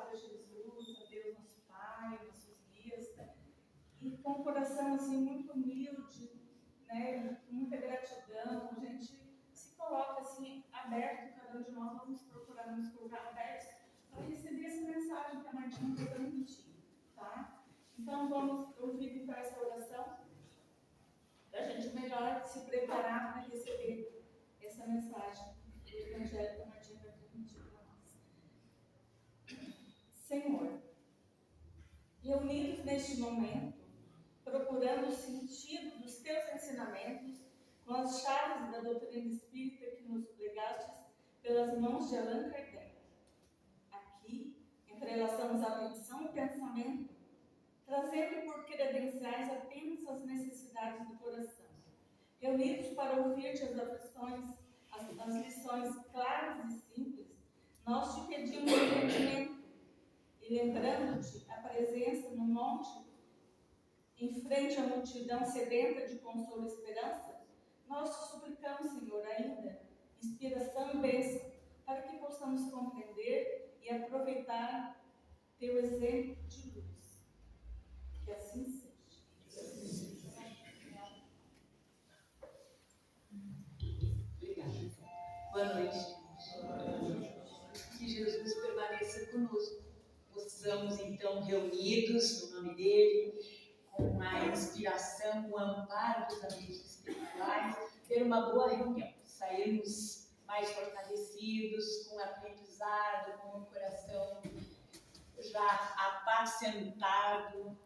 a Jesus, a Deus nosso Pai, nossos guias, e com um coração assim muito humilde, né, com muita gratidão, a gente se coloca assim aberto, cada um de nós vamos procurar nos colocar abertos para receber essa mensagem que a Martinha vai transmitir, tá? Então vamos ouvir então essa oração para a gente melhor se preparar para receber essa mensagem do Evangelho que a Martinha vai transmitir para nós. Senhor, reunidos neste momento, procurando o sentido dos teus ensinamentos, com as chaves da doutrina espírita que nos legastes pelas mãos de Allan Kardec. Aqui, entrelaçamos a atenção e pensamento, trazendo por credenciais apenas as necessidades do coração. Reunidos para ouvir-te as aflições, as lições claras e simples, nós te pedimos entendimento e lembrando-te a presença no monte, em frente à multidão sedenta de consolo e esperança, nós te suplicamos, Senhor, ainda, inspiração e bênção, para que possamos compreender e aproveitar teu exemplo de luz. Que assim seja. Obrigada. Boa noite. Que Jesus permaneça conosco. Possamos, então, reunidos no nome dele, com a inspiração, o amparo dos amigos espirituais, ter uma boa reunião, sairmos mais fortalecidos, com aprendizado, com o coração já apacentado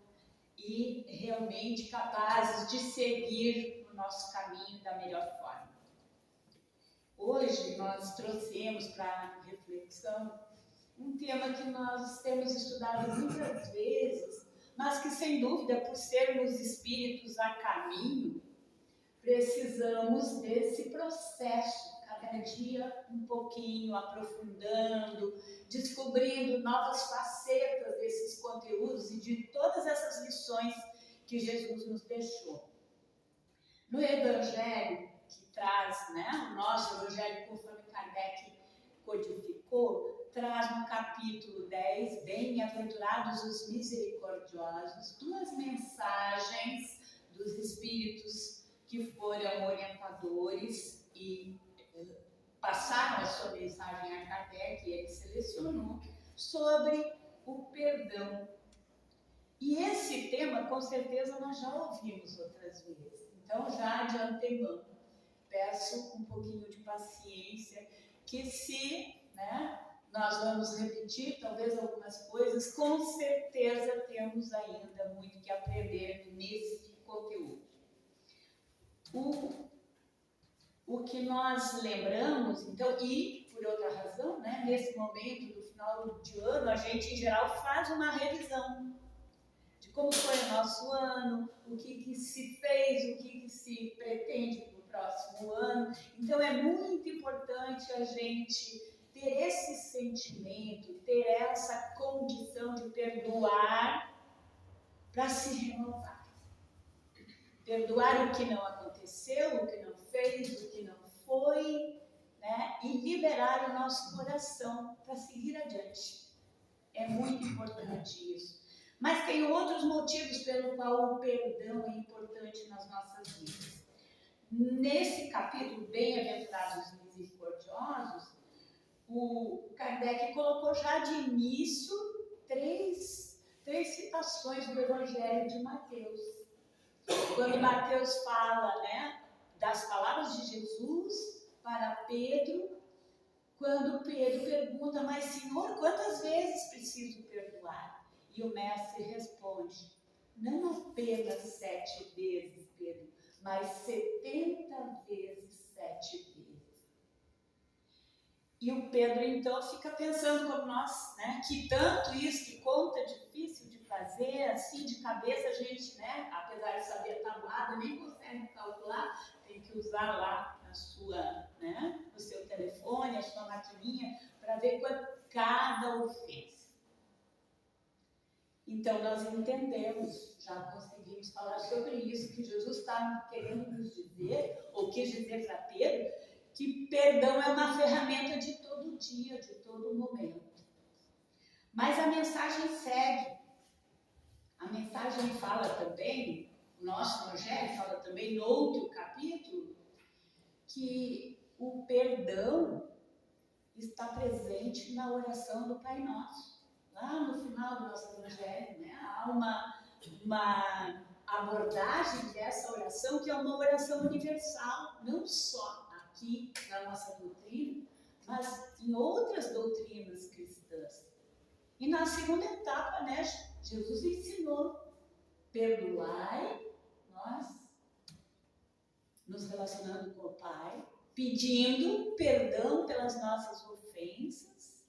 e realmente capazes de seguir o nosso caminho da melhor forma. Hoje nós trouxemos para reflexão um tema que nós temos estudado muitas vezes, mas que, sem dúvida, por sermos espíritos a caminho, precisamos desse processo, cada dia um pouquinho, aprofundando, descobrindo novas facetas desses conteúdos e de todas essas lições que Jesus nos deixou. No Evangelho, que traz, o nosso Evangelho conforme Kardec codificou, traz no capítulo 10, Bem-aventurados os misericordiosos, duas mensagens dos espíritos que foram orientadores e passaram a sua mensagem a Kardec, e ele selecionou, sobre o perdão. E esse tema, com certeza, nós já ouvimos outras vezes. Então, já de antemão, peço um pouquinho de paciência, que se nós vamos repetir talvez algumas coisas, com certeza temos ainda muito que aprender nesse conteúdo. O que nós lembramos, então, e por outra razão, nesse momento do final de ano, a gente em geral faz uma revisão de como foi o nosso ano, o que se fez, o que se pretende para o próximo ano. Então é muito importante a gente ter esse sentimento, ter essa condição de perdoar para se renovar. Perdoar o que não aconteceu, o que não fez, o que não foi, e liberar o nosso coração para seguir adiante. É muito importante isso. Mas tem outros motivos pelo qual o perdão é importante nas nossas vidas. Nesse capítulo, Bem-aventurados os misericordiosos, o Kardec colocou já de início três citações do Evangelho de Mateus. Quando Mateus fala, das palavras de Jesus para Pedro, quando Pedro pergunta, mas Senhor, quantas vezes preciso perdoar? E o mestre responde, não apenas 7 vezes, Pedro, mas 70 vezes 7 vezes. E o Pedro, então, fica pensando como nós, que tanto isso, que conta difícil de fazer, assim, de cabeça, a gente, apesar de saber tabuada, nem consegue calcular, tem que usar lá o seu telefone, a sua maquininha, para ver quanto cada um fez. Então, nós entendemos, já conseguimos falar sobre isso, que Jesus está querendo nos dizer, ou quis dizer para Pedro, que perdão é uma ferramenta de todo dia, de todo momento. Mas a mensagem segue. A mensagem fala também, o nosso evangelho fala também no outro capítulo, que o perdão está presente na oração do Pai Nosso. Lá no final do nosso evangelho, né, há uma abordagem dessa oração que é uma oração universal, não só aqui na nossa doutrina, mas em outras doutrinas cristãs. E na segunda etapa, né, Jesus ensinou: perdoai, nós nos relacionando com o Pai, pedindo perdão pelas nossas ofensas,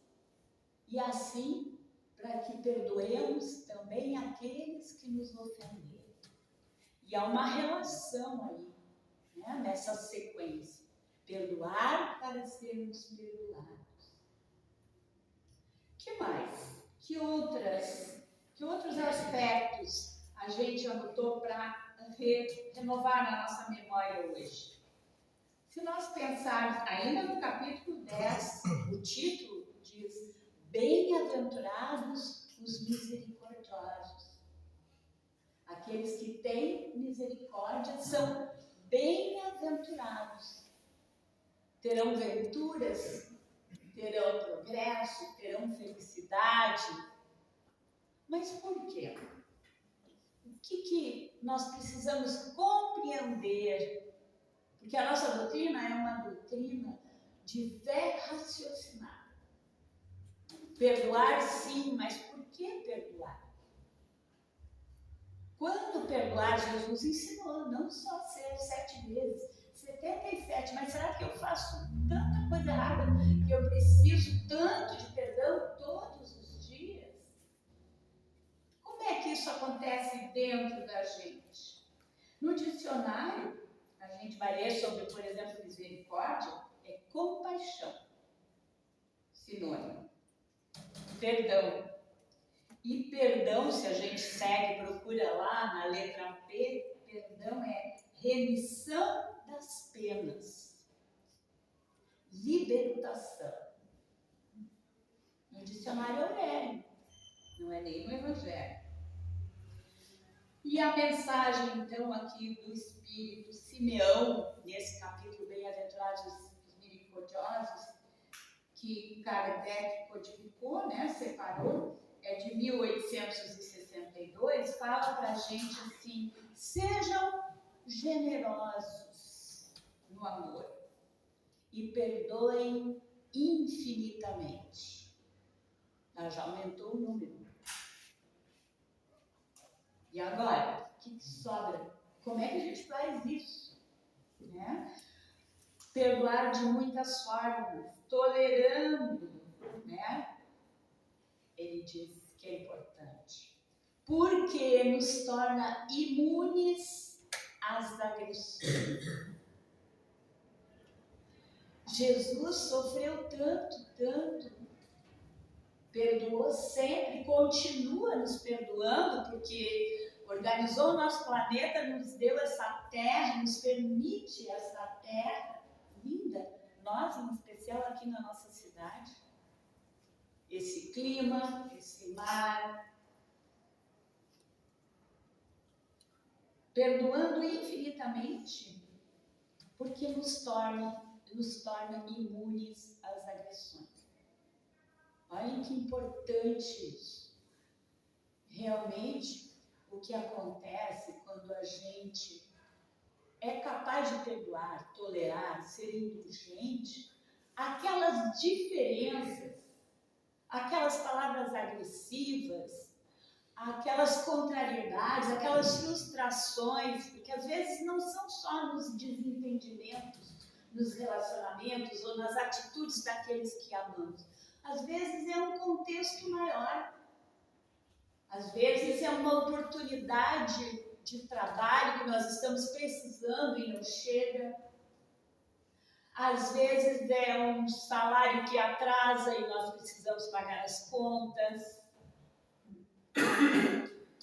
e assim, para que perdoemos também aqueles que nos ofenderam. E há uma relação aí, né, nessa sequência. Perdoar para sermos perdoados. Que mais? Que outros aspectos a gente anotou para renovar na nossa memória hoje? Se nós pensarmos ainda no capítulo 10, o título diz: bem-aventurados os misericordiosos. Aqueles que têm misericórdia são bem-aventurados. Terão venturas, terão progresso, terão felicidade. Mas por quê? O que nós precisamos compreender? Porque a nossa doutrina é uma doutrina de fé raciocinada. Perdoar, sim, mas por que perdoar? Quando perdoar, Jesus ensinou não só ser 7 vezes, 77, mas será que eu faço tanta coisa errada que eu preciso tanto de perdão todos os dias? Como é que isso acontece dentro da gente? No dicionário, a gente vai ler sobre, por exemplo, misericórdia, é compaixão, sinônimo. Perdão. E perdão, se a gente segue, procura lá na letra P, perdão é remissão das penas, libertação. No dicionário Aurélio, não é nem no Evangelho. E a mensagem, então, aqui do Espírito Simeão, nesse capítulo Bem-aventurados os misericordiosos, que Kardec codificou, né, separou, é de 1862, fala para a gente assim: sejam generosos no amor e perdoem infinitamente. Já aumentou o número. E agora, o que sobra? Como é que a gente faz isso? Né? Perdoar de muitas formas, tolerando, né? Ele diz que é importante, porque nos torna imunes às agressões. Jesus sofreu tanto, perdoou sempre, continua nos perdoando, porque organizou o nosso planeta, nos deu essa terra, nos permite essa terra linda, nós em especial aqui na nossa cidade, esse clima, esse mar, perdoando infinitamente, porque nos torna imunes às agressões. Olhem que importante isso. Realmente, o que acontece quando a gente é capaz de perdoar, tolerar, ser indulgente, aquelas diferenças, aquelas palavras agressivas, aquelas contrariedades, aquelas frustrações, porque às vezes não são só nos desentendimentos, nos relacionamentos ou nas atitudes daqueles que amamos. Às vezes é um contexto maior. Às vezes é uma oportunidade de trabalho que nós estamos precisando e não chega. Às vezes é um salário que atrasa e nós precisamos pagar as contas.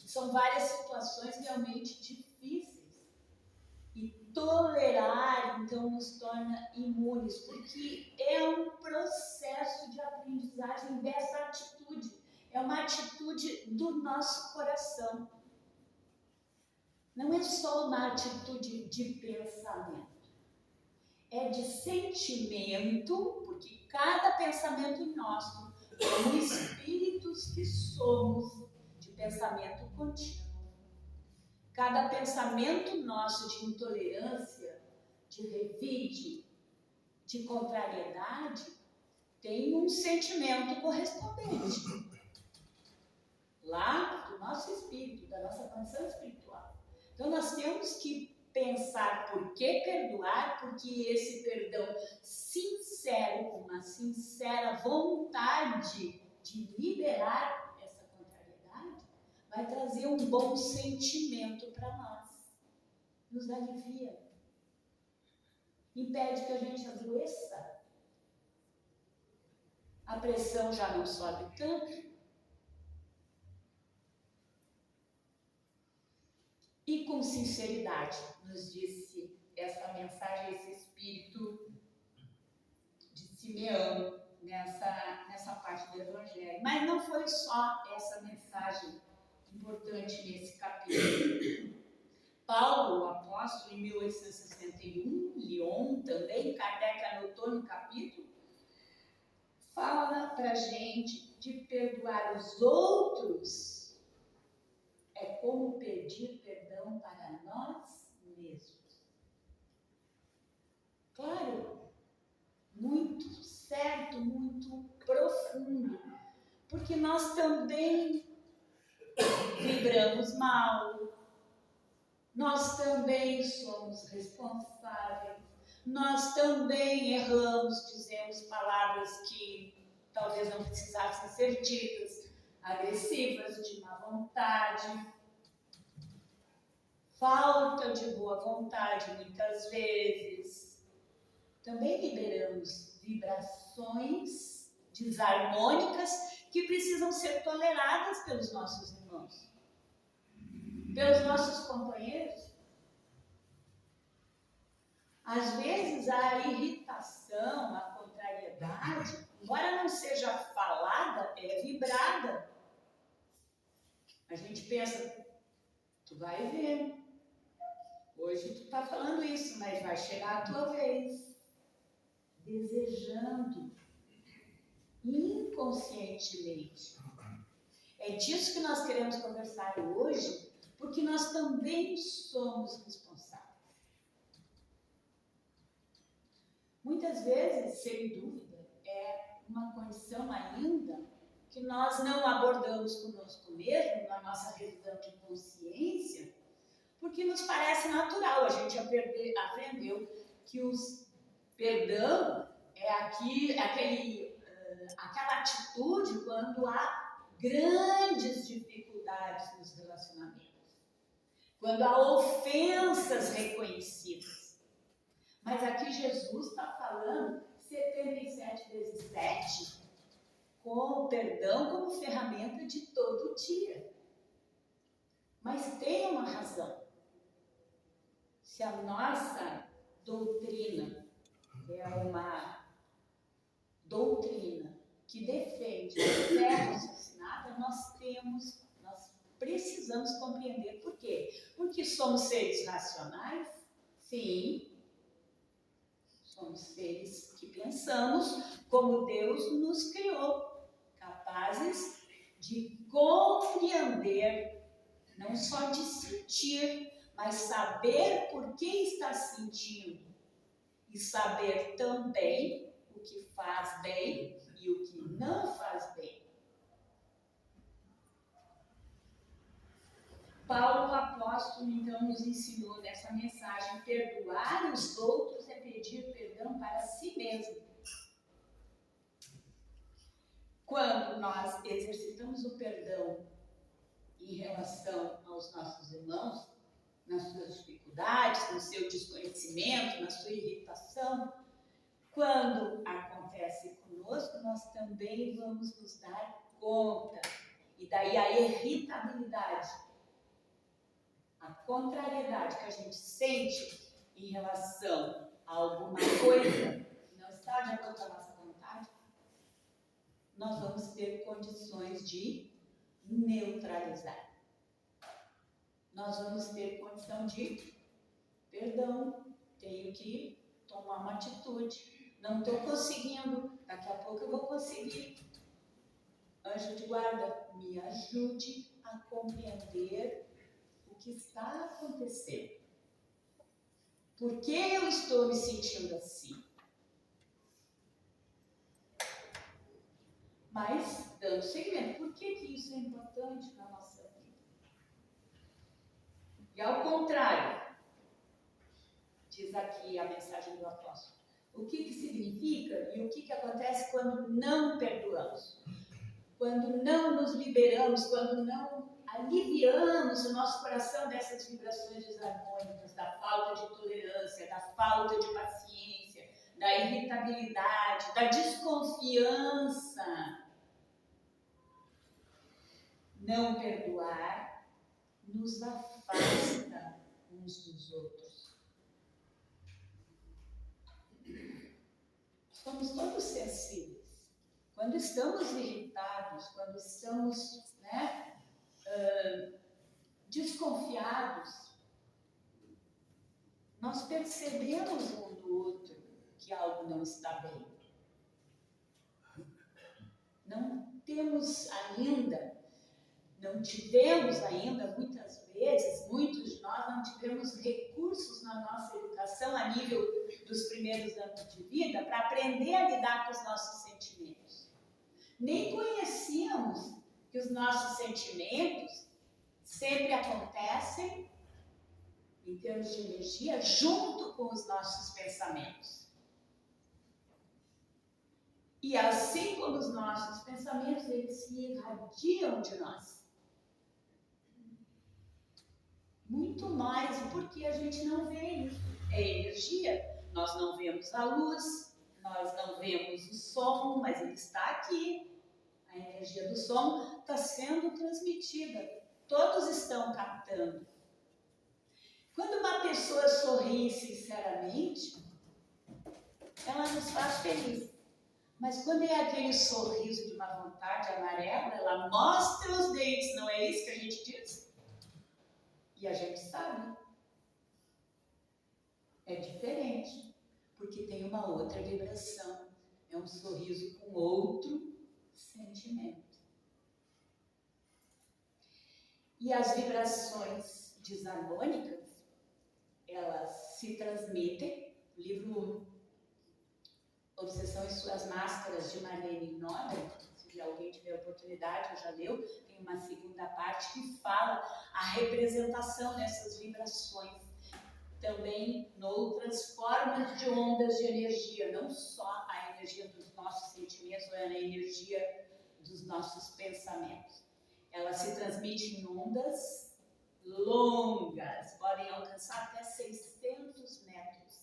São várias situações realmente difíceis. E tolerar, então, nos torna imunes, porque é um processo de aprendizagem dessa atitude é uma atitude do nosso coração. Não é só uma atitude de pensamento. É de sentimento, porque cada pensamento nosso, como espíritos que somos, de pensamento contínuo. Cada pensamento nosso de intolerância, de revide, de contrariedade, tem um sentimento correspondente. Lá do nosso espírito, da nossa condição espiritual. Então nós temos que pensar por que perdoar, porque esse perdão sincero, com uma sincera vontade de liberar essa contrariedade, vai trazer um bom sentimento para nós. Nos alivia. Impede que a gente adoeça. A pressão já não sobe tanto. E com sinceridade, nos disse essa mensagem, esse espírito de Simeão, nessa parte do Evangelho. Mas não foi só essa mensagem importante nesse capítulo. Paulo, o apóstolo, em 1861, Lyon também, Kardec anotou no capítulo, fala para a gente de perdoar os outros é como pedir perdão para nós mesmos. Claro, muito certo, muito profundo, porque nós também vibramos mal, nós também somos responsáveis, nós também erramos, dizemos palavras que talvez não precisassem ser ditas, agressivas, de má vontade, falta de boa vontade muitas vezes. Também liberamos vibrações desarmônicas que precisam ser toleradas pelos nossos irmãos, pelos nossos companheiros. Às vezes a irritação, a contrariedade, embora não seja falada, é vibrada. A gente pensa, tu vai ver, hoje tu está falando isso, mas vai chegar a tua vez. Desejando, inconscientemente. É disso que nós queremos conversar hoje, porque nós também somos responsáveis. Muitas vezes, sem dúvida, é uma condição ainda que nós não abordamos conosco mesmo, na nossa revisão de consciência, porque nos parece natural. A gente aprendeu que o perdão é aquela atitude quando há grandes dificuldades nos relacionamentos, quando há ofensas reconhecidas. Mas aqui Jesus está falando 77 vezes 7, com o perdão como ferramenta de todo dia. Mas tem uma razão. Se a nossa doutrina é uma doutrina que defende a fé raciocinada, nós precisamos compreender por quê. Porque somos seres racionais? Sim. Somos seres que pensamos como Deus nos criou, capazes de compreender, não só de sentir, mas saber por que está sentindo e saber também o que faz bem e o que não faz bem. Paulo, o apóstolo, então, nos ensinou nessa mensagem: perdoar os outros é pedir perdão para si mesmo. Quando nós exercitamos o perdão em relação aos nossos irmãos, nas suas dificuldades, no seu desconhecimento, na sua irritação, quando acontece conosco, nós também vamos nos dar conta. E daí a irritabilidade, a contrariedade que a gente sente em relação a alguma coisa que não está de acordo com a nossa vontade, nós vamos ter condições de neutralizar. Nós vamos ter condição de perdão, tenho que tomar uma atitude, não estou conseguindo, daqui a pouco eu vou conseguir. Anjo de guarda, me ajude a compreender o que está acontecendo. Por que eu estou me sentindo assim? Mas, dando seguimento, por que isso é importante na nossa vida? E ao contrário, diz aqui a mensagem do apóstolo, o que significa e o que acontece quando não perdoamos? Quando não nos liberamos, quando não aliviamos o nosso coração dessas vibrações desarmônicas, da falta de tolerância, da falta de paciência, da irritabilidade, da desconfiança. Não perdoar nos afasta uns dos outros. Somos todos sensíveis. Quando estamos irritados, quando estamos desconfiados, nós percebemos um do outro que algo não está bem. Não tivemos ainda, muitas vezes, muitos de nós não tivemos recursos na nossa educação a nível dos primeiros anos de vida para aprender a lidar com os nossos sentimentos. Nem conhecíamos que os nossos sentimentos sempre acontecem, em termos de energia, junto com os nossos pensamentos. E assim como os nossos pensamentos, eles se irradiam de nós. Muito mais, porque a gente não vê isso. É energia, nós não vemos a luz, nós não vemos o som, mas ele está aqui. A energia do som está sendo transmitida. Todos estão captando. Quando uma pessoa sorri sinceramente, ela nos faz feliz. Mas quando é aquele sorriso de uma vontade amarela, ela mostra os dentes, não é isso que a gente diz? E a gente sabe. É diferente, porque tem uma outra vibração. É um sorriso com outro sentimento. E as vibrações desarmônicas, elas se transmitem. O livro Obsessão e Suas Máscaras, de Marlene Nobre, se alguém tiver oportunidade, já leu, tem uma segunda parte que fala a representação dessas vibrações. Também noutras formas de ondas de energia, não só a energia dos nossos sentimentos, ou a energia dos nossos pensamentos. Ela se transmite em ondas longas, podem alcançar até 600 metros,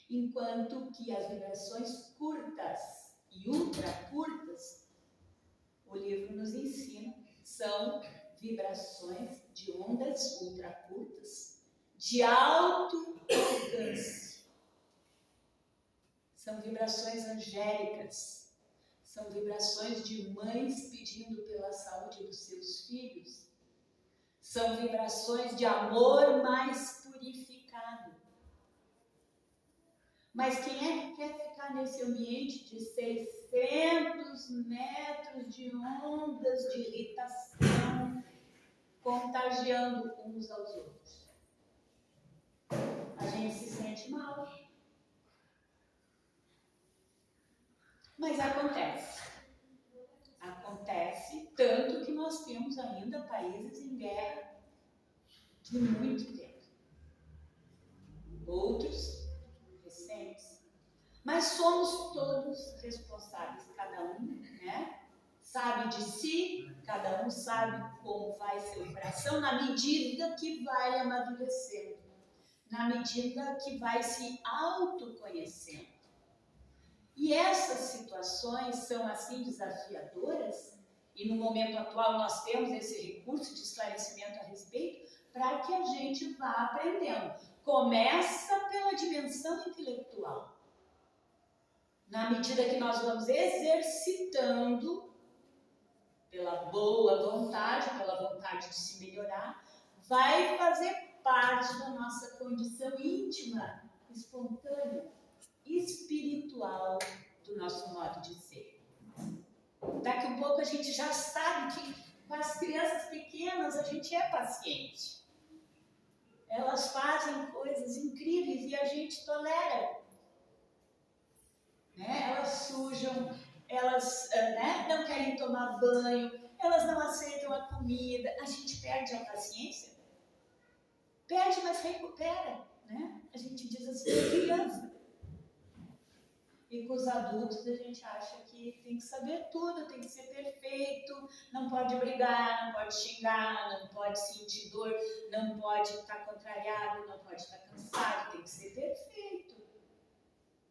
enquanto que as vibrações curtas e ultracurtas, o livro nos ensina, são vibrações de ondas ultracurtas, de alto alcance. São vibrações angélicas, são vibrações de mães pedindo pela saúde dos seus filhos, são vibrações de amor mais purificado. Mas quem é que quer ficar nesse ambiente de 600 metros de ondas de irritação, contagiando uns aos outros? A gente se sente mal. Mas acontece. Acontece tanto que nós temos ainda países em guerra de muito tempo. Outros recentes. Mas somos todos responsáveis, cada um, sabe de si, cada um sabe como vai seu coração, na medida que vai amadurecendo, na medida que vai se autoconhecendo. E essas situações são assim desafiadoras, e no momento atual nós temos esse recurso de esclarecimento a respeito, para que a gente vá aprendendo. Começa pela dimensão intelectual. na medida que nós vamos exercitando pela boa vontade, pela vontade de se melhorar, vai fazer parte da nossa condição íntima, espontânea, espiritual do nosso modo de ser. Daqui a um pouco a gente já sabe que com as crianças pequenas a gente é paciente. Elas fazem coisas incríveis e a gente tolera. Né? Elas sujam, elas não querem tomar banho, elas não aceitam a comida. A gente perde a paciência. Perde, mas recupera. Né? A gente diz assim, é criança. E com os adultos a gente acha que tem que saber tudo, tem que ser perfeito, não pode brigar, não pode xingar, não pode sentir dor, não pode estar contrariado, não pode estar cansado, tem que ser perfeito.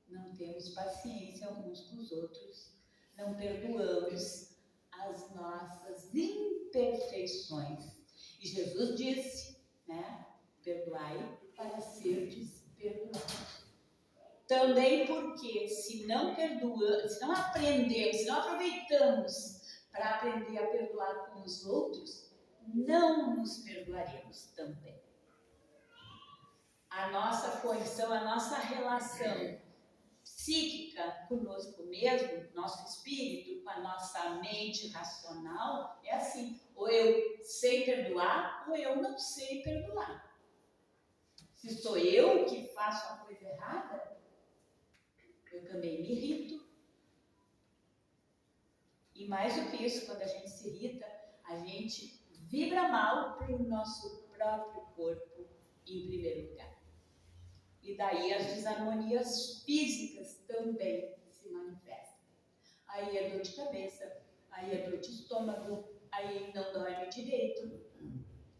Não temos paciência uns com os outros, não perdoamos as nossas imperfeições. E Jesus disse, né, perdoai para serdes perdoados. Também porque se não perdoamos, se não aprendemos, se não aproveitamos para aprender a perdoar com os outros, não nos perdoaremos também. A nossa condição, a nossa relação psíquica conosco mesmo, nosso espírito, com a nossa mente racional, é assim, ou eu sei perdoar, ou eu não sei perdoar. Se sou eu que faço a coisa errada, eu também me irrito. E mais do que isso, quando a gente se irrita, a gente vibra mal para o nosso próprio corpo em primeiro lugar. E daí as desarmonias físicas também se manifestam. Aí é dor de cabeça, aí é dor de estômago, aí não dorme direito,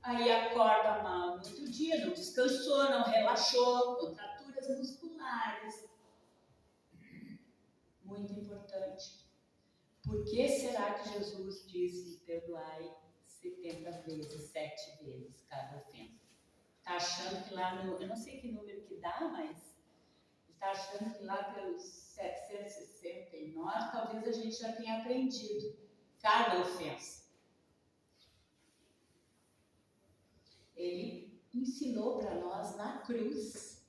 aí acorda mal no outro dia, não descansou, não relaxou, contraturas musculares. Muito importante. Por que será que Jesus disse perdoai 70 vezes, 7 vezes cada ofensa? Está achando que lá no... Eu não sei que número que dá, mas está achando que lá pelos 769 talvez a gente já tenha aprendido cada ofensa. Ele ensinou para nós na cruz: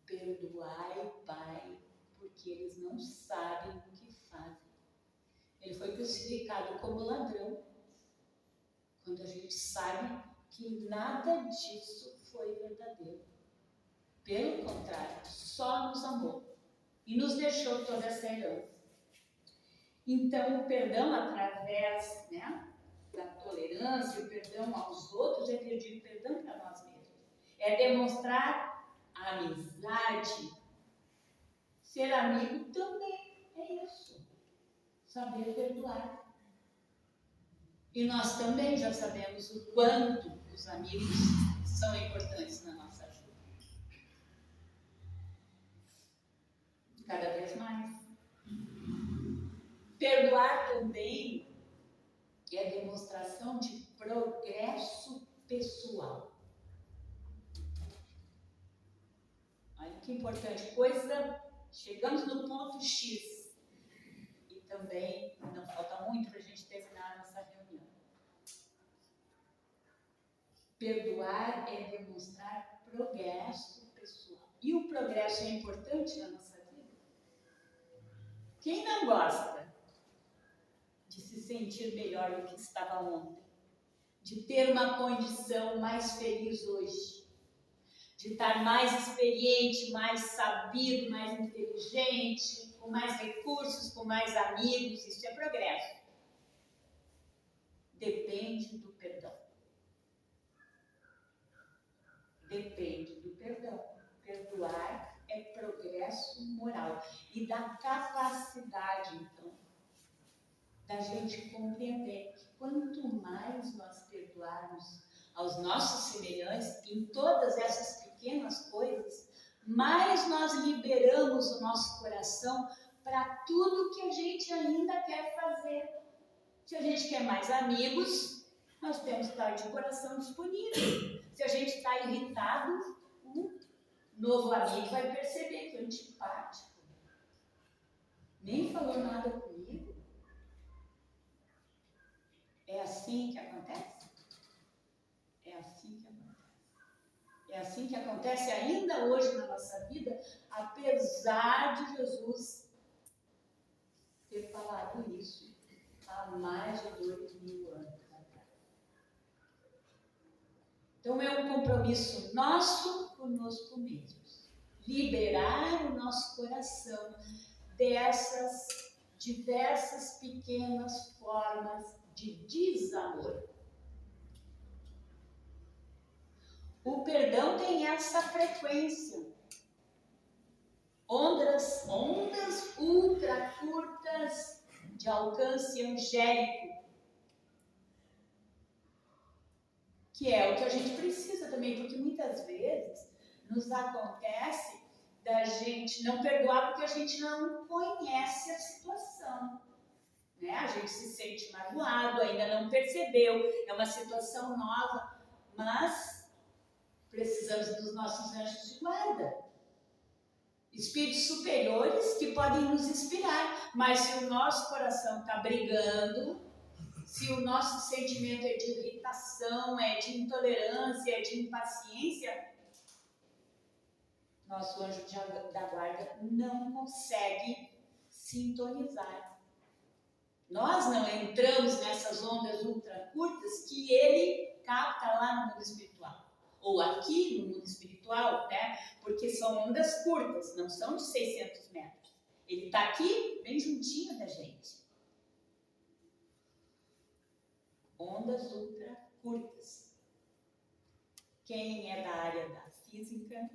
perdoai, Pai, porque eles não sabem o que fazem. Ele foi crucificado como ladrão, quando a gente sabe que nada disso foi verdadeiro. Pelo contrário, só nos amou e nos deixou toda essa herança. Então, o perdão através, né, da tolerância, o perdão aos outros, é pedir perdão para nós mesmos. É demonstrar a amizade. Ser amigo também é isso. Saber perdoar. E nós também já sabemos o quanto os amigos são importantes na nossa vida. Cada vez mais. Perdoar também é demonstração de progresso pessoal. Olha que importante. Chegamos no ponto X. E também não falta muito para a gente terminar a nossa reunião. Perdoar é demonstrar progresso pessoal. E o progresso é importante na nossa vida? Quem não gosta de se sentir melhor do que estava ontem? De ter uma condição mais feliz hoje? De estar mais experiente, mais sabido, mais inteligente, com mais recursos, com mais amigos? Isso é progresso. Depende do perdão. Depende do perdão. Perdoar é progresso moral e da capacidade, então, da gente compreender que quanto mais nós perdoarmos aos nossos semelhantes em todas essas pequenas coisas, mais nós liberamos o nosso coração para tudo que a gente ainda quer fazer. Se a gente quer mais amigos, nós temos que estar de coração disponível. Se a gente está irritado, o novo amigo vai perceber que é antipático. nem falou nada comigo. É assim que acontece? É assim que acontece. É assim que acontece ainda hoje na nossa vida, apesar de Jesus ter falado isso há mais de 2000 anos atrás. Então é um compromisso nosso conosco mesmos. Liberar o nosso coração dessas diversas pequenas formas de desamor. O perdão tem essa frequência. Ondas ultra curtas de alcance angélico. Que é o que a gente precisa também, porque muitas vezes nos acontece da gente não perdoar porque a gente não conhece a situação. Né? A gente se sente magoado, ainda não percebeu, é uma situação nova, mas precisamos dos nossos anjos de guarda. Espíritos superiores que podem nos inspirar, mas se o nosso coração está brigando, se o nosso sentimento é de irritação, é de intolerância, é de impaciência, nosso anjo da guarda não consegue sintonizar. Nós não entramos nessas ondas ultra curtas que ele capta lá no mundo espiritual. Ou aqui no mundo espiritual, né? Porque são ondas curtas, não são de 600 metros. Ele está aqui, bem juntinho da gente. Ondas ultra curtas. Quem é da área da física,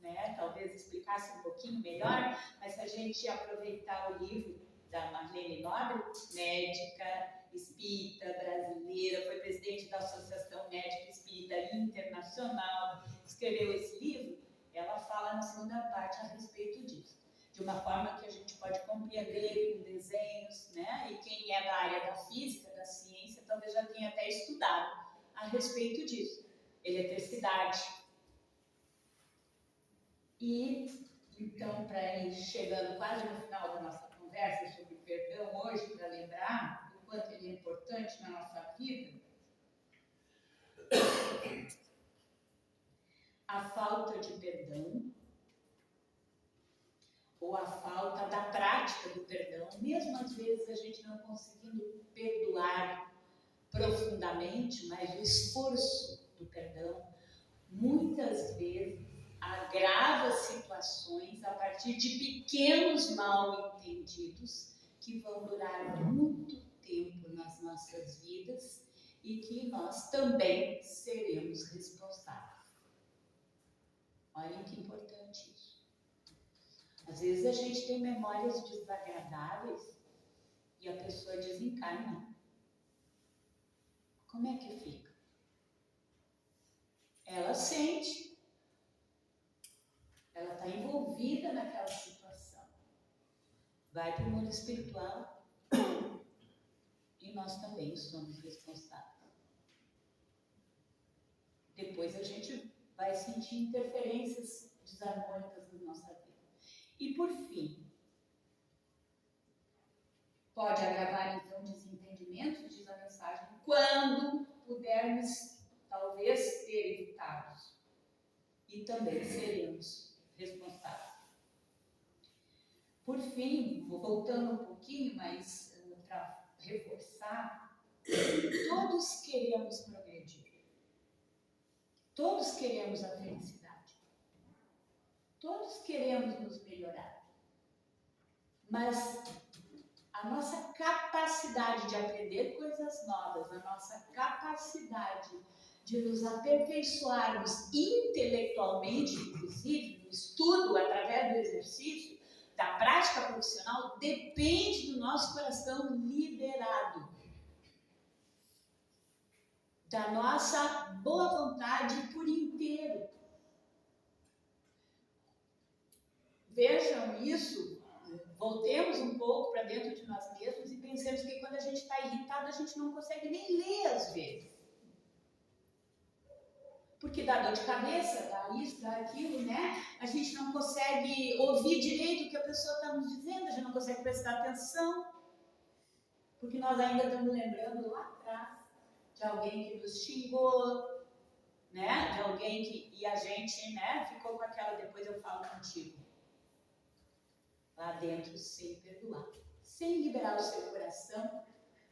né? Talvez explicasse um pouquinho melhor, mas se a gente aproveitar o livro da Marlene Nobre, médica espírita brasileira, foi presidente da Associação Médica Espírita Internacional, escreveu esse livro, ela fala na segunda parte a respeito disso, de uma forma que a gente pode compreender com desenhos, né? E quem é da área da física, da ciência, talvez já tenha até estudado a respeito disso. Eletricidade. E, então, para ir chegando quase no final da nossa conversa sobre perdão hoje, para lembrar do quanto ele é importante na nossa vida, a falta de perdão, ou a falta da prática do perdão, mesmo às vezes a gente não conseguindo perdoar profundamente, mas o esforço do perdão, muitas vezes, agrava situações a partir de pequenos mal-entendidos que vão durar muito tempo nas nossas vidas e que nós também seremos responsáveis. Olhem que importante isso. Às vezes a gente tem memórias desagradáveis e a pessoa desencarna. Como é que fica? Ela sente. Ela está envolvida naquela situação. Vai para o mundo espiritual e nós também somos responsáveis. Depois a gente vai sentir interferências desarmônicas na nossa vida. E por fim, pode agravar então desentendimentos, diz a mensagem, quando pudermos talvez ter evitados. E também seremos responsáveis. Por fim, vou voltando um pouquinho, mas para reforçar, todos queremos progredir. Todos queremos a felicidade. Todos queremos nos melhorar. Mas a nossa capacidade de aprender coisas novas, a nossa capacidade de nos aperfeiçoarmos intelectualmente, inclusive, no estudo, através do exercício, da prática profissional, depende do nosso coração liberado. Da nossa boa vontade por inteiro. Vejam isso, voltemos um pouco para dentro de nós mesmos e pensemos que quando a gente está irritado, a gente não consegue nem ler às vezes. Porque dá dor de cabeça, dá isso, dá aquilo, né? A gente não consegue ouvir direito o que a pessoa está nos dizendo, a gente não consegue prestar atenção, porque nós ainda estamos lembrando lá atrás de alguém que nos xingou, né? De alguém que... E a gente, né? Ficou com aquela, depois eu falo contigo. Lá dentro, sem perdoar. Sem liberar o seu coração,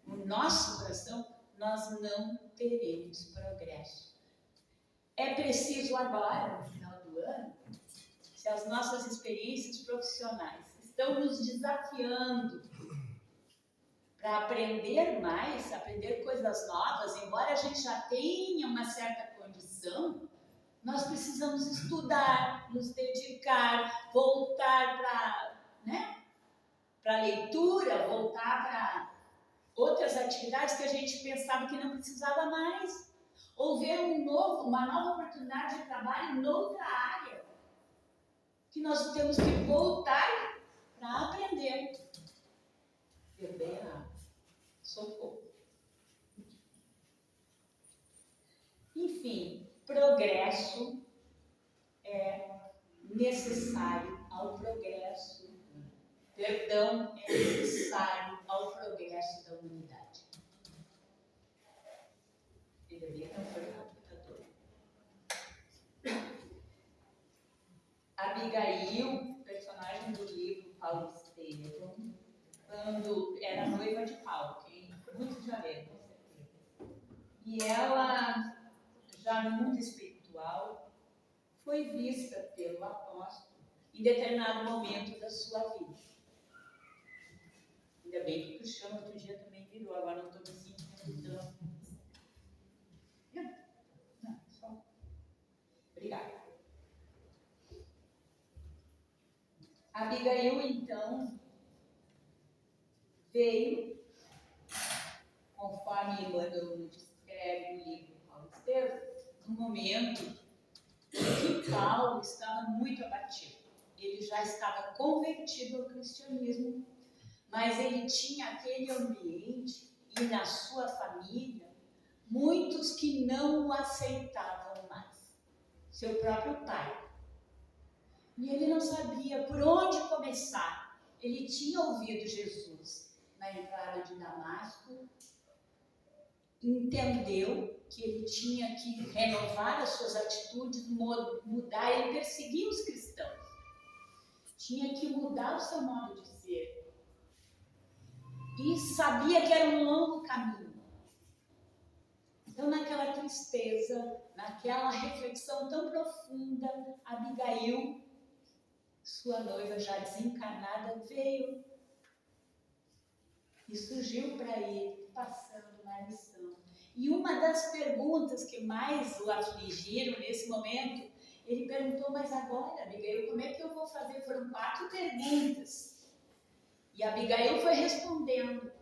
o nosso coração, nós não teremos progresso. É preciso agora, no final do ano, se as nossas experiências profissionais estão nos desafiando para aprender mais, aprender coisas novas, embora a gente já tenha uma certa condição, nós precisamos estudar, nos dedicar, voltar para, né, para a leitura, voltar para outras atividades que a gente pensava que não precisava mais, ou ver uma nova oportunidade de trabalho em outra área, que nós temos que voltar para aprender. Eu bem errado. Socorro. Enfim, progresso é necessário ao progresso. Perdão é necessário ao progresso da humanidade. Abigail, personagem do livro Paulo Estevam, quando era noiva de Paulo, que muitos já leram, com certeza. E ela, já no mundo espiritual, foi vista pelo apóstolo em determinado momento da sua vida. Ainda bem que o Cristiano outro dia também virou, agora não estou me sentindo tão... Não, só... Obrigada. Abigail, então, veio, conforme Emmanuel descreve no livro Paulo Estevam, no momento em que Paulo estava muito abatido. Ele já estava convertido ao cristianismo, mas ele tinha aquele ambiente e na sua família muitos que não o aceitavam mais. Seu próprio pai. E ele não sabia por onde começar. Ele tinha ouvido Jesus na entrada de Damasco, entendeu que ele tinha que renovar as suas atitudes, mudar, ele perseguia os cristãos. Tinha que mudar o seu modo de ser. E sabia que era um longo caminho. Então, naquela tristeza, naquela reflexão tão profunda, Abigail, sua noiva já desencarnada, veio e surgiu para ele, passando uma lição. E uma das perguntas que mais o afligiram nesse momento, ele perguntou, mas agora, Abigail, como é que eu vou fazer? Foram 4 perguntas. E Abigail foi respondendo,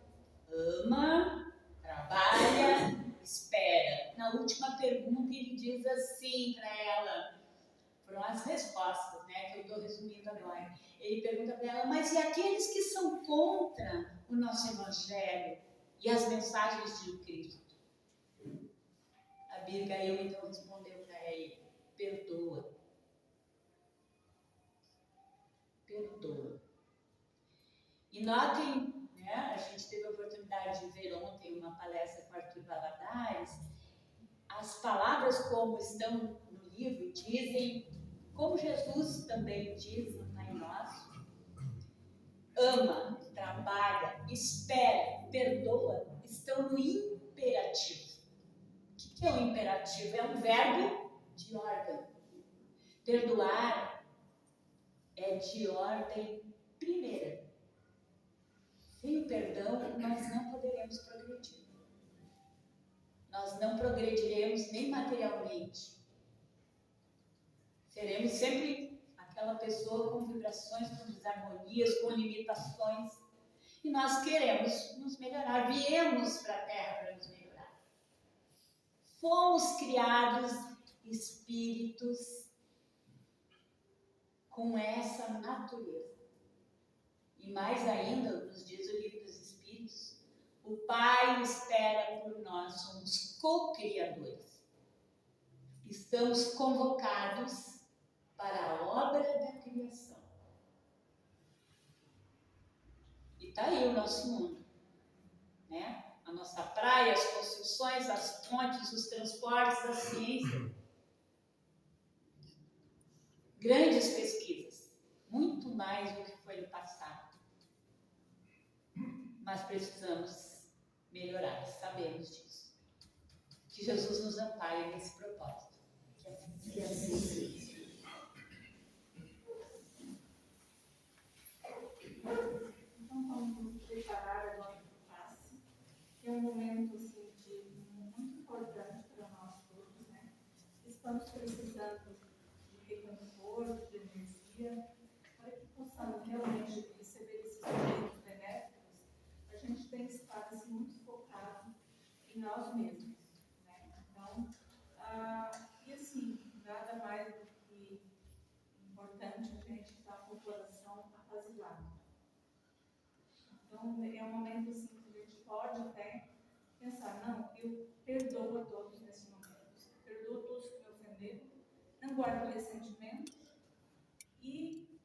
ama, trabalha, espera. Na última pergunta ele diz assim para ela, foram as respostas, né, que eu estou resumindo agora. Ele pergunta para ela, mas e aqueles que são contra o nosso Evangelho e as mensagens de Cristo? Abigail então respondeu para ele, perdoa. Perdoa. E notem, né, a gente teve a oportunidade de ver ontem uma palestra com Arthur Valadares, as palavras como estão no livro dizem, como Jesus também diz no Pai Nosso, ama, trabalha, espera, perdoa, estão no imperativo. O que é o imperativo? É um verbo de ordem. Perdoar é de ordem primeira. Sem o perdão, nós não poderemos progredir. Nós não progrediremos nem materialmente. Seremos sempre aquela pessoa com vibrações, com desarmonias, com limitações. E nós queremos nos melhorar. Viemos para a Terra para nos melhorar. Fomos criados espíritos com essa natureza. E mais ainda, nos diz o Livro dos Espíritos, o Pai espera por nós, somos co-criadores. estamos convocados para a obra da criação. E está aí o nosso mundo, né? A nossa praia, as construções, as pontes, os transportes, a ciência. Grandes pesquisas, muito mais do que foi no passado. Mas precisamos melhorar, sabemos disso. Que Jesus nos ampare nesse propósito. Que assim seja. Então vamos nos preparar agora para o passe, que é um momento assim, muito importante para nós todos, né? Estamos precisando de reconforto, de energia, para que possamos realmente receber esses efeitos benéficos. A gente tem que estar assim, muito focado em nós mesmos, né? Então, e assim, nada mais do que importante a gente estar com o coração apaziguado. Então, é um momento assim que a gente pode até pensar, não, eu perdoo a todos nesse momento, perdoo todos que me ofenderam, não guardo ressentimento e,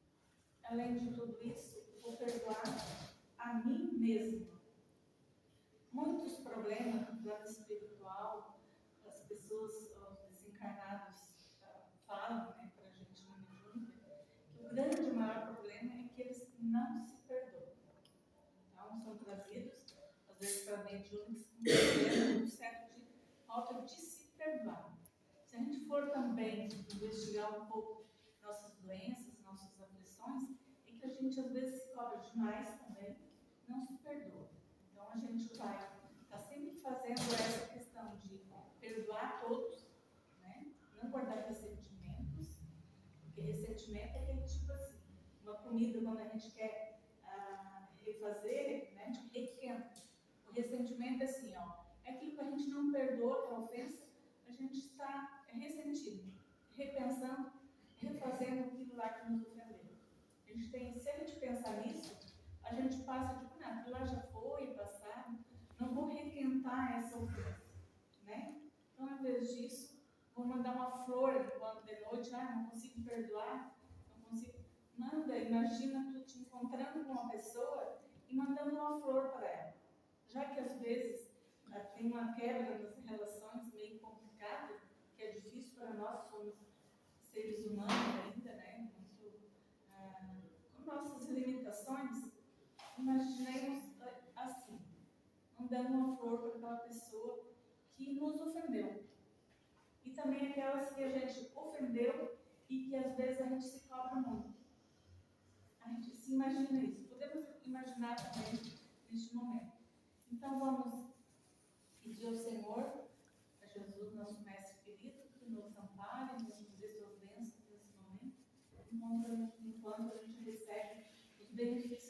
além de tudo isso, vou perdoar a mim mesmo. Muitos problemas do plano espiritual, as pessoas, os desencarnados falam, né, para a gente no mediúnica, que o grande maior problema é que eles não se perdoam. Então, são trazidos, às vezes, para mediúnicos com um certo de falta de se perdoar. Se a gente for também investigar um pouco nossas doenças, nossas aflições, é que a gente às vezes se cobra demais também, não se perdoa. Então a gente vai estar sempre fazendo essa questão de perdoar todos, né? Não guardar ressentimentos, porque ressentimento é aquele tipo assim, uma comida quando a gente quer refazer, né? A gente requenta. O ressentimento é assim, ó, é aquilo que a gente não perdoa, aquela ofensa, a gente está ressentido, repensando, refazendo aquilo lá que nos ofendeu. A gente tem, se a gente pensar nisso, a gente passa tipo, não, aquilo lá já foi, passado, não vou requentar essa ofensa, né? Então, ao invés disso, vou mandar uma flor quando de noite, não consigo perdoar, não consigo. Manda, imagina tu te encontrando com uma pessoa e mandando uma flor para ela. Já que às vezes tem uma quebra nas relações meio complicada, que é difícil para nós, somos seres humanos ainda, né? Muito, com nossas limitações, imaginemos assim, mandando uma flor para aquela pessoa que nos ofendeu. E também aquelas que a gente ofendeu e que às vezes a gente se cobra muito. A gente se imagina isso. Podemos imaginar também neste momento. Então vamos pedir ao Senhor, a Jesus, nosso Mestre querido, que nos ampare, nos dê suas bênçãos nesse momento, enquanto a gente recebe os benefícios